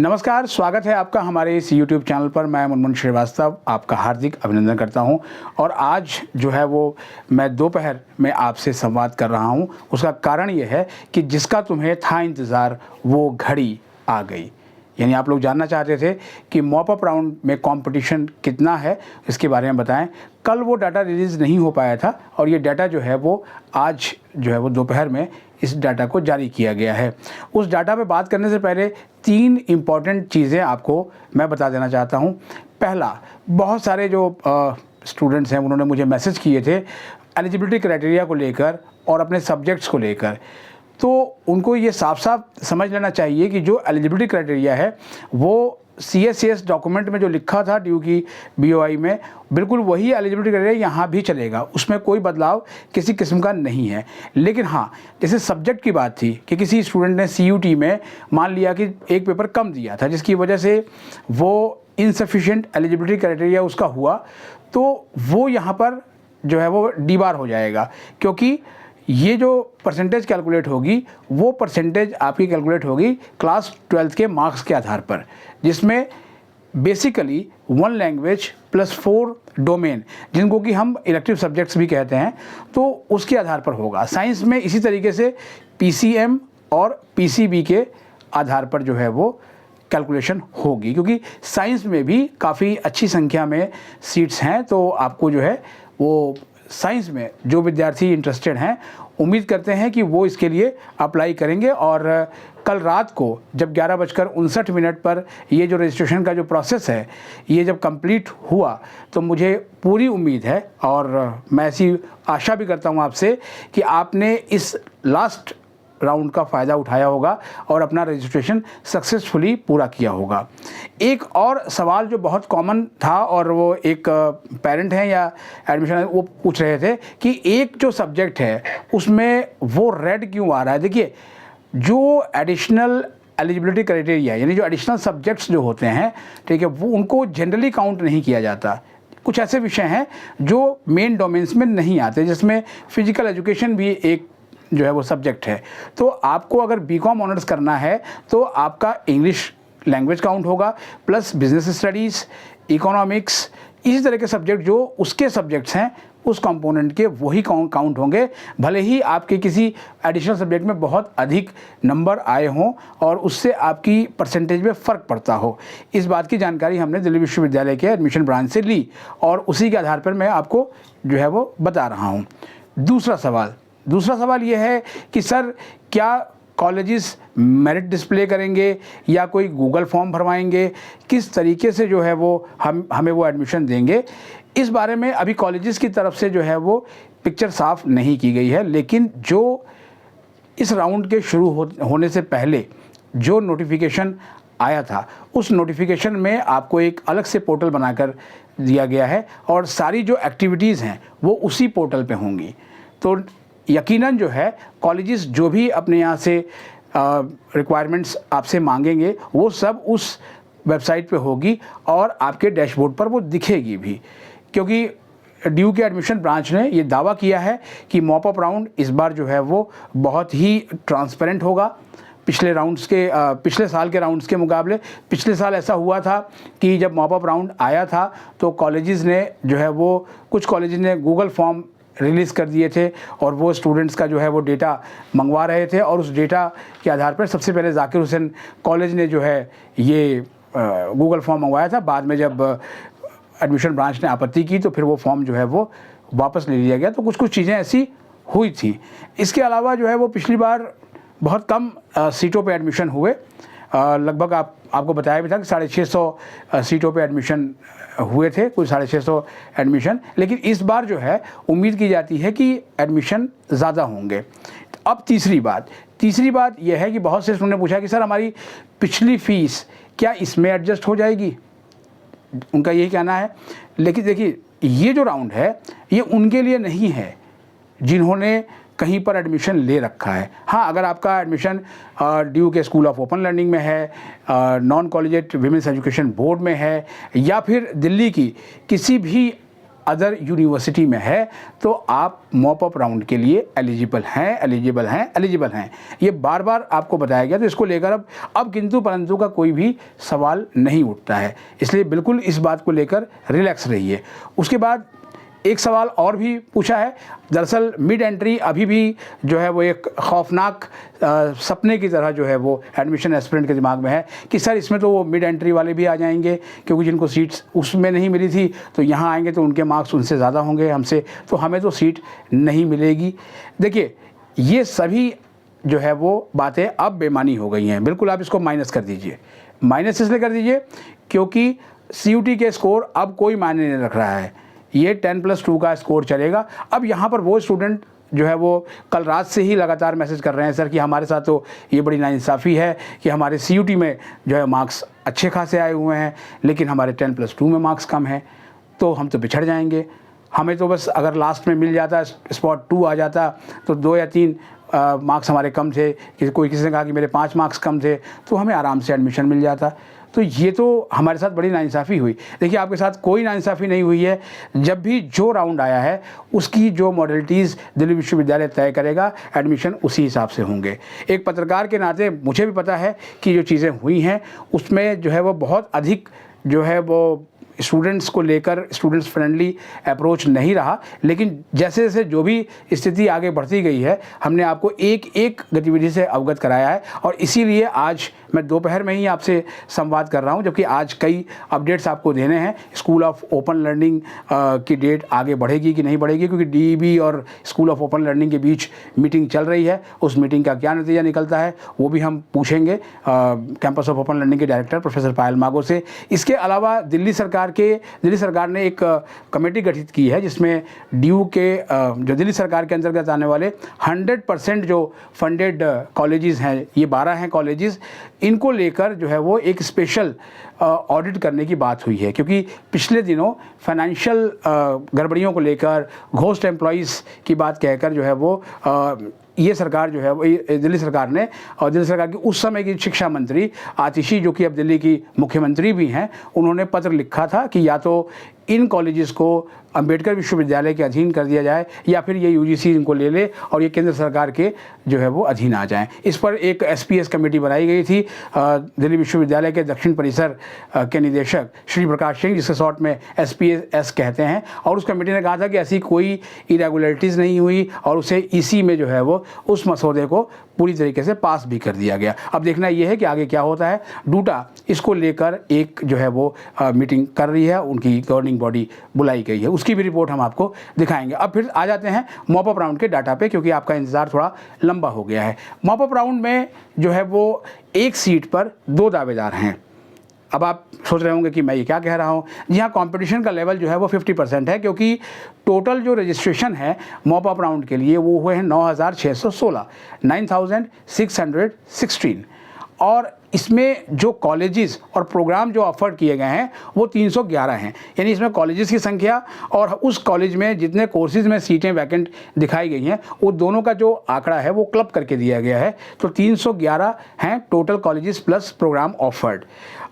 नमस्कार, स्वागत है आपका हमारे इस YouTube चैनल पर। मैं मुनमुन श्रीवास्तव आपका हार्दिक अभिनंदन करता हूं। और आज जो है वो मैं दोपहर में आपसे संवाद कर रहा हूं। उसका कारण ये है कि जिसका तुम्हें था इंतज़ार वो घड़ी आ गई। यानी आप लोग जानना चाहते थे कि मॉप अप राउंड में कंपटीशन कितना है, इसके बारे में बताएं। कल वो डाटा रिलीज़ नहीं हो पाया था और ये डाटा जो है वो आज जो है वो दोपहर में इस डाटा को जारी किया गया है। उस डाटा पे बात करने से पहले 3 इम्पॉर्टेंट चीज़ें आपको मैं बता देना चाहता हूँ। पहला, बहुत सारे जो स्टूडेंट्स हैं उन्होंने मुझे मैसेज किए थे एलिजिबिलिटी क्राइटेरिया को लेकर और अपने सब्जेक्ट्स को लेकर। तो उनको ये साफ साफ समझ लेना चाहिए कि जो एलिजिबिलिटी क्राइटेरिया है वो CSCS डॉक्यूमेंट में जो लिखा था ड्यू की BOI में, बिल्कुल वही एलिजिबिलिटी क्राइटेरिया यहाँ भी चलेगा। उसमें कोई बदलाव किसी किस्म का नहीं है। लेकिन हाँ, जैसे सब्जेक्ट की बात थी कि किसी स्टूडेंट ने CUT में मान लिया कि एक पेपर कम दिया था जिसकी वजह से वो इनसफिशिएंट एलिजिबिलिटी क्राइटेरिया उसका हुआ, तो वो यहाँ पर जो है वो डीबार हो जाएगा। क्योंकि ये जो परसेंटेज कैलकुलेट होगी वो परसेंटेज आपकी कैलकुलेट होगी क्लास 12th के मार्क्स के आधार पर, जिसमें बेसिकली 1 लैंग्वेज प्लस 4 डोमेन, जिनको कि हम इलेक्टिव सब्जेक्ट्स भी कहते हैं, तो उसके आधार पर होगा। साइंस में इसी तरीके से PCM और PCB के आधार पर जो है वो कैलकुलेशन होगी, क्योंकि साइंस में भी काफ़ी अच्छी संख्या में सीट्स हैं। तो आपको जो है वो साइंस में जो विद्यार्थी इंटरेस्टेड हैं, उम्मीद करते हैं कि वो इसके लिए अप्लाई करेंगे। और कल रात को जब 11:59 पर ये जो रजिस्ट्रेशन का जो प्रोसेस है ये जब कंप्लीट हुआ, तो मुझे पूरी उम्मीद है और मैं ऐसी आशा भी करता हूँ आपसे कि आपने इस लास्ट राउंड का फ़ायदा उठाया होगा और अपना रजिस्ट्रेशन सक्सेसफुली पूरा किया होगा। एक और सवाल जो बहुत कॉमन था और वो एक पेरेंट हैं या एडमिशन वो पूछ रहे थे कि एक जो सब्जेक्ट है उसमें वो रेड क्यों आ रहा है। देखिए, जो एडिशनल एलिजिबिलिटी क्राइटेरिया यानी जो एडिशनल सब्जेक्ट्स जो होते हैं, ठीक है, वो उनको जनरली काउंट नहीं किया जाता। कुछ ऐसे विषय हैं जो मेन डोमेन्स में नहीं आते, जिसमें फिजिकल एजुकेशन भी एक जो है वो सब्जेक्ट है। तो आपको अगर BCom ऑनर्स करना है तो आपका इंग्लिश लैंग्वेज काउंट होगा, प्लस बिजनेस स्टडीज़, इकोनॉमिक्स, इसी तरह के सब्जेक्ट जो उसके सब्जेक्ट्स हैं उस कंपोनेंट के वही काउंट होंगे, भले ही आपके किसी एडिशनल सब्जेक्ट में बहुत अधिक नंबर आए हों और उससे आपकी परसेंटेज में फ़र्क पड़ता हो। इस बात की जानकारी हमने दिल्ली विश्वविद्यालय के एडमिशन ब्रांच से ली और उसी के आधार पर मैं आपको जो है वो बता रहा हूँ। दूसरा सवाल ये है कि सर, क्या कॉलेजेस मेरिट डिस्प्ले करेंगे या कोई गूगल फॉर्म भरवाएंगे, किस तरीके से जो है वो हमें वो एडमिशन देंगे। इस बारे में अभी कॉलेजेस की तरफ से जो है वो पिक्चर साफ नहीं की गई है। लेकिन जो इस राउंड के शुरू होने से पहले जो नोटिफिकेशन आया था, उस नोटिफिकेशन में आपको एक अलग से पोर्टल बनाकर दिया गया है और सारी जो एक्टिविटीज़ हैं वो उसी पोर्टल पे होंगी। तो यकीनन जो है कॉलेजेस जो भी अपने यहाँ से रिक्वायरमेंट्स आपसे मांगेंगे वो सब उस वेबसाइट पे होगी और आपके डैशबोर्ड पर वो दिखेगी भी। क्योंकि ड्यू के एडमिशन ब्रांच ने ये दावा किया है कि मॉप अप राउंड इस बार जो है वो बहुत ही ट्रांसपेरेंट होगा। पिछले साल के राउंड्स के मुकाबले पिछले साल ऐसा हुआ था कि जब मॉप अप राउंड आया था तो कॉलेजेस ने जो है वो कुछ कॉलेजेस ने गूगल फॉर्म रिलीज़ कर दिए थे और वो स्टूडेंट्स का जो है वो डेटा मंगवा रहे थे और उस डेटा के आधार पर सबसे पहले जाकिर हुसैन कॉलेज ने जो है ये गूगल फॉर्म मंगवाया था। बाद में जब एडमिशन ब्रांच ने आपत्ति की तो फिर वो फॉर्म जो है वो वापस ले लिया गया। तो कुछ चीज़ें ऐसी हुई थी। इसके अलावा जो है वो पिछली बार बहुत कम सीटों पे एडमिशन हुए। लगभग आपको बताया भी था कि 650 सीटों पे एडमिशन हुए थे, कुछ 650 एडमिशन। लेकिन इस बार जो है उम्मीद की जाती है कि एडमिशन ज़्यादा होंगे। अब तीसरी बात यह है कि बहुत से स्टूडेंट ने पूछा कि सर, हमारी पिछली फ़ीस क्या इसमें एडजस्ट हो जाएगी। उनका यही कहना है। लेकिन देखिए, ये जो राउंड है ये उनके लिए नहीं है जिन्होंने कहीं पर एडमिशन ले रखा है। हाँ, अगर आपका एडमिशन ड्यू के स्कूल ऑफ ओपन लर्निंग में है, non collegiate women's education board में है या फिर दिल्ली की किसी भी अदर यूनिवर्सिटी में है तो आप मॉप अप राउंड के लिए एलिजिबल हैं। ये बार बार आपको बताया गया, तो इसको लेकर अब किंतु परंतु का कोई भी सवाल नहीं उठता है, इसलिए बिल्कुल इस बात को लेकर रिलैक्स रहिए। उसके बाद एक सवाल और भी पूछा है। दरअसल मिड एंट्री अभी भी जो है वो एक खौफनाक सपने की तरह जो है वो एडमिशन एस्पिरेंट के दिमाग में है कि सर इसमें तो वो मिड एंट्री वाले भी आ जाएंगे, क्योंकि जिनको सीट्स उसमें नहीं मिली थी तो यहाँ आएंगे तो उनके मार्क्स उनसे ज़्यादा होंगे हमसे, तो हमें तो सीट नहीं मिलेगी। देखिए ये सभी जो है वो बातें अब बेमानी हो गई हैं, बिल्कुल आप इसको माइनस कर दीजिए। माइनस इसलिए कर दीजिए क्योंकि CUT के स्कोर अब कोई मायने नहीं रख रहा है, ये 10+2 का स्कोर चलेगा। अब यहाँ पर वो स्टूडेंट जो है वो कल रात से ही लगातार मैसेज कर रहे हैं सर कि हमारे साथ तो ये बड़ी नाइंसाफ़ी है कि हमारे CUT में जो है मार्क्स अच्छे खासे आए हुए हैं लेकिन हमारे 10+2 में मार्क्स कम हैं, तो हम तो पिछड़ जाएंगे। हमें तो बस अगर लास्ट में मिल जाता, स्पॉट 2 आ जाता तो 2 या 3 मार्क्स हमारे कम थे, किसी ने कहा कि मेरे 5 मार्क्स कम थे, तो हमें आराम से एडमिशन मिल जाता। तो ये तो हमारे साथ बड़ी नाइंसाफ़ी हुई। देखिए आपके साथ कोई नाइंसाफ़ी नहीं हुई है। जब भी जो राउंड आया है उसकी जो मॉडलिटीज़ दिल्ली विश्वविद्यालय तय करेगा, एडमिशन उसी हिसाब से होंगे। एक पत्रकार के नाते मुझे भी पता है कि जो चीज़ें हुई हैं उसमें जो है वो बहुत अधिक जो है वो स्टूडेंट्स को लेकर स्टूडेंट्स फ्रेंडली अप्रोच नहीं रहा, लेकिन जैसे जैसे जो भी स्थिति आगे बढ़ती गई है हमने आपको एक एक गतिविधि से अवगत कराया है, और इसीलिए आज मैं दोपहर में ही आपसे संवाद कर रहा हूं, जबकि आज कई अपडेट्स आपको देने हैं। स्कूल ऑफ ओपन लर्निंग की डेट आगे बढ़ेगी कि नहीं बढ़ेगी, क्योंकि DEB और स्कूल ऑफ ओपन लर्निंग के बीच मीटिंग चल रही है। उस मीटिंग का क्या नतीजा निकलता है वो भी हम पूछेंगे कैंपस ऑफ ओपन लर्निंग के डायरेक्टर प्रोफेसर पायल मागो से। इसके अलावा दिल्ली सरकार ने एक कमेटी गठित की है जिसमें ड्यू के जो दिल्ली सरकार के अंतर्गत आने वाले 100% जो फंडेड कॉलेजेस हैं, ये 12 हैं कॉलेजेस, इनको लेकर जो है वो एक स्पेशल ऑडिट करने की बात हुई है, क्योंकि पिछले दिनों फाइनेंशियल गड़बड़ियों को लेकर घोस्ट एम्प्लॉइज़ की बात कहकर जो है वो ये सरकार जो है वो दिल्ली सरकार ने, और दिल्ली सरकार की उस समय की शिक्षा मंत्री आतिशी, जो कि अब दिल्ली की मुख्यमंत्री भी हैं, उन्होंने पत्र लिखा था कि या तो इन कॉलेजेस को अंबेडकर विश्वविद्यालय के अधीन कर दिया जाए या फिर ये UGC इनको ले ले और ये केंद्र सरकार के जो है वो अधीन आ जाएं। इस पर एक SPS कमेटी बनाई गई थी दिल्ली विश्वविद्यालय के दक्षिण परिसर के निदेशक श्री प्रकाश सिंह, जिसके शॉर्ट में SPS कहते हैं, और उस कमेटी ने कहा था कि ऐसी कोई इरेगुलरिटीज़ नहीं हुई और उसे EC में जो है वो उस मसौदे को पूरी तरीके से पास भी कर दिया गया। अब देखना ये है कि आगे क्या होता है। डूटा इसको लेकर एक जो है वो मीटिंग कर रही है, उनकी गवर्निंग बॉडी बुलाई गई है, उसकी भी रिपोर्ट हम आपको दिखाएंगे। अब फिर आ जाते हैं मॉप अप राउंड के डाटा पे, क्योंकि आपका इंतज़ार थोड़ा लंबा हो गया है। मॉप अप राउंड में जो है वो एक सीट पर 2 दावेदार हैं। अब आप सोच रहे होंगे कि मैं ये क्या कह रहा हूँ। जी हाँ, कंपटीशन का लेवल जो है वो 50% है, क्योंकि टोटल जो रजिस्ट्रेशन है मॉप अप राउंड के लिए वो हुए हैं 9616, और इसमें जो कॉलेजेस और प्रोग्राम जो ऑफर किए गए हैं वो 311 हैं। यानी इसमें कॉलेजेस की संख्या और उस कॉलेज में जितने कोर्सेज में सीटें वैकेंट दिखाई गई हैं वो दोनों का जो आंकड़ा है वो क्लब करके दिया गया है। तो 311 हैं total colleges plus programme offered.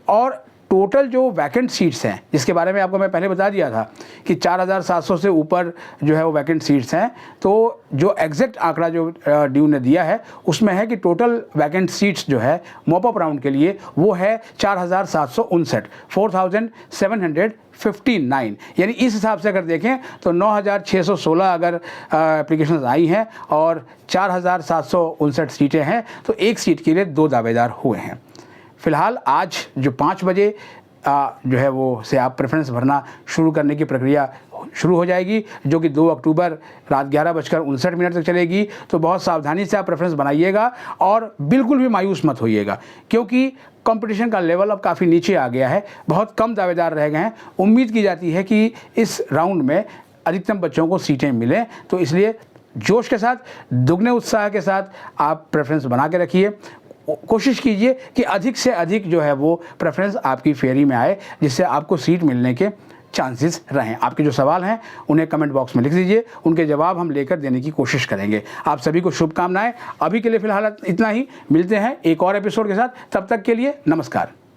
और टोटल जो वैकेंट सीट्स हैं, जिसके बारे में आपको मैं पहले बता दिया था कि 4700 से ऊपर जो है वो वैकेंट सीट्स हैं, तो जो एग्जैक्ट आंकड़ा जो ड्यू ने दिया है उसमें है कि टोटल वैकेंट सीट्स जो है मॉप अप राउंड के लिए वो है 4759, 4759। यानी इस हिसाब से अगर देखें तो 9616 अगर एप्लीकेशंस आई हैं और 4759 सीटें हैं, तो एक सीट के लिए 2 दावेदार हुए हैं। फ़िलहाल आज जो 5 बजे जो है वो से आप प्रेफरेंस भरना शुरू करने की प्रक्रिया शुरू हो जाएगी, जो कि 2 अक्टूबर रात 11:59 तक चलेगी। तो बहुत सावधानी से आप प्रेफरेंस बनाइएगा और बिल्कुल भी मायूस मत होइएगा, क्योंकि कंपटीशन का लेवल अब काफ़ी नीचे आ गया है, बहुत कम दावेदार रह गए हैं। उम्मीद की जाती है कि इस राउंड में अधिकतम बच्चों को सीटें मिलें, तो इसलिए जोश के साथ, दुगने उत्साह के साथ आप प्रेफरेंस बना के रखिए। कोशिश कीजिए कि अधिक से अधिक जो है वो प्रेफरेंस आपकी फेरी में आए, जिससे आपको सीट मिलने के चांसेस रहें। आपके जो सवाल हैं उन्हें कमेंट बॉक्स में लिख दीजिए, उनके जवाब हम लेकर देने की कोशिश करेंगे। आप सभी को शुभकामनाएं। अभी के लिए फ़िलहाल इतना ही, मिलते हैं एक और एपिसोड के साथ, तब तक के लिए नमस्कार।